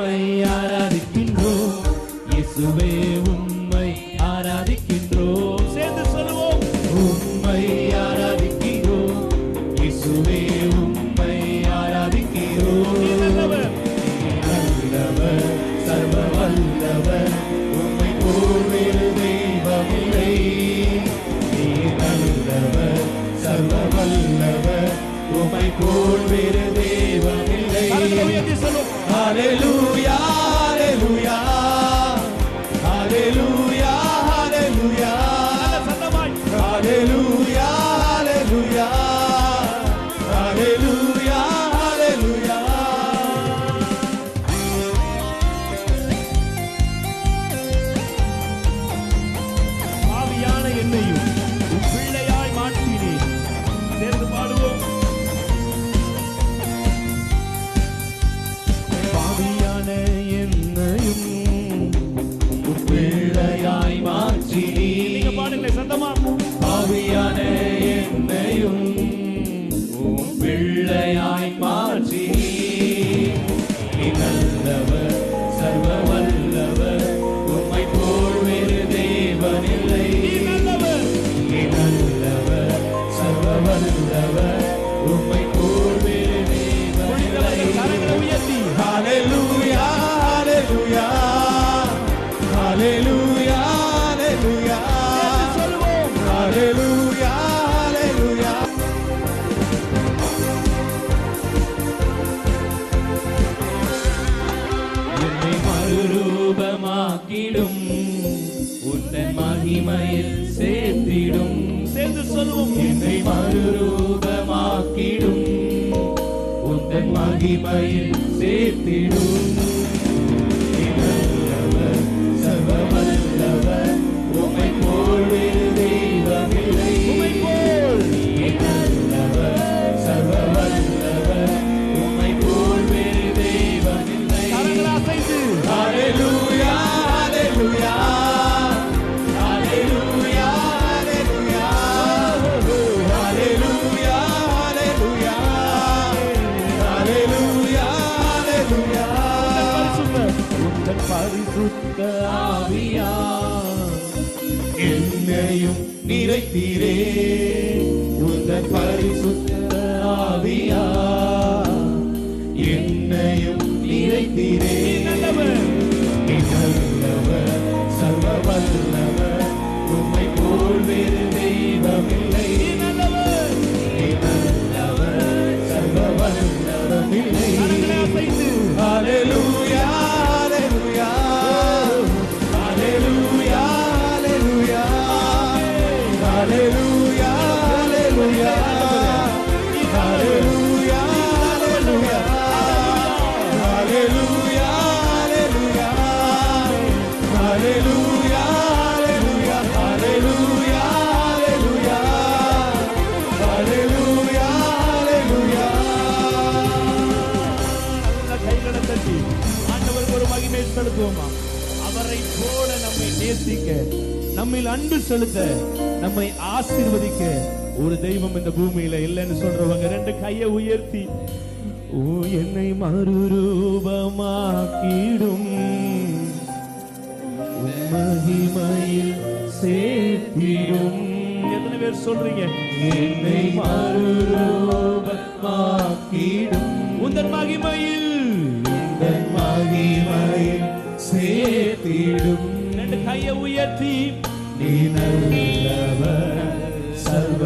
உம்மை ஆராதிக்கின்றோம் இயேசுவே உம்மை ஆராதிக்கின்றோம் சேர்ந்து சொல்லுவோம் உம்மை ஆராதிக்கின்றோம் இயேசுவே உம்மை ஆராதிக்கின்றோம் நல்லவர் சர்வ வல்லவர் உம்மை போல் வேறு தெய்வமில்லை நல்லவர் சர்வ வல்லவர் உம்மை போல் வேறு தெய்வமில்லை ஹல்லேலூயா ஹல்லேலூயா ஹல்லேலூயா ஹல்லேலூயா ஹல்லேலூயா ஹல்லேலூயா ஹல்லேலூயா ஹல்லேலூயா ஆவியான என்னையும் உம் பிள்ளையாய் மாற்றினீர் சேர்ந்து பாடுவோம் ஆவியான என்னையும் உம் பிள்ளையாய் மாற்றினீர் நீங்க பாடுங்க சத்தமா ஆவியான என்னையும் உம் பிள்ளையாய் மாற்றினீர் நீ நல்லவர் சர்வ வல்லவர் உம்மை போல் வேறு தேவனில்லை நீ நல்லவர் சர்வ வல்லவர் உம்மை போல் வேறு தேவனில்லை ஹல்லேலூயா ஹல்லேலூயா ஹல்லேலூயா ஹல்லேலூயா ஹல்லேலூயா ஹல்லேலூயா என்னை மறுரூபமாக்கிடும் உந்தன் மகிமையில் சேர்த்திடும் சேர்ந்து சொல்லுவோம் என்னை மறுரூபமாக்கிடும் உந்தன் மகிமையில் சேர்த்திடும் நல்லவர் சர்வ வல்லவர் உம்மை போல் வேறு தெய்வமில்லை உம்மை போல் நல்லவர் சர்வ வல்லவர் உம்மை போல் வேறு தெய்வமில்லை கரங்களை அசைத்து ஹல்லேலூயா ஹல்லேலூயா ஹல்லேலூயா ஹல்லேலூயா ஹல்லேலூயா ஹல்லேலூயா ஹல்லேலூயா உந்தன் பரிசுத்த ஆவியா என்னையும் நிறைத்தீரே உந்தன் பரிசுத்த ஆவியா என்னையும் நிறைத்தீரே நல்லவர் சர்வ வல்லவர் உம்மை போல் வேறு தெய்வமில்லை நல்லவர் சர்வ வல்லவர் இல்லை ஹல்லேலூயா ஹல்லேலூயா ஹல்லேலூயா ஹல்லேலூயா ஹல்லேலூயா ஹல்லேலூயா ஹல்லேலூயா ஹல்லேலூயா ஹல்லேலூயா ஹல்லேலூயா ஹல்லேலூயா ஹல்லேலூயா ஹல்லேலூயா கைகளை தட்டி ஆண்டவருக்கு ஒரு மகிமை செலுத்துவோமா அவரை போல நம்மை நேசிக்க நம்மில் அன்பு செலுத்த நம்மை ஆசீர்வதிக்க ஒரு தெய்வம் இந்த பூமியில இல்லைன்னு சொல்றவங்க ரெண்டு கையை உயர்த்தி ஓ என்னை மறுரூபமாக்கிடும் மகிமையில் சேர்த்திடும் எத்தனை பேர் சொல்றீங்க என்னை மறுரூபமாக்கிடும் உந்தன் மகிமையில் சேர்த்திடும் ரெண்டு கையை உயர்த்தி நீ நல்லவர் சர்வ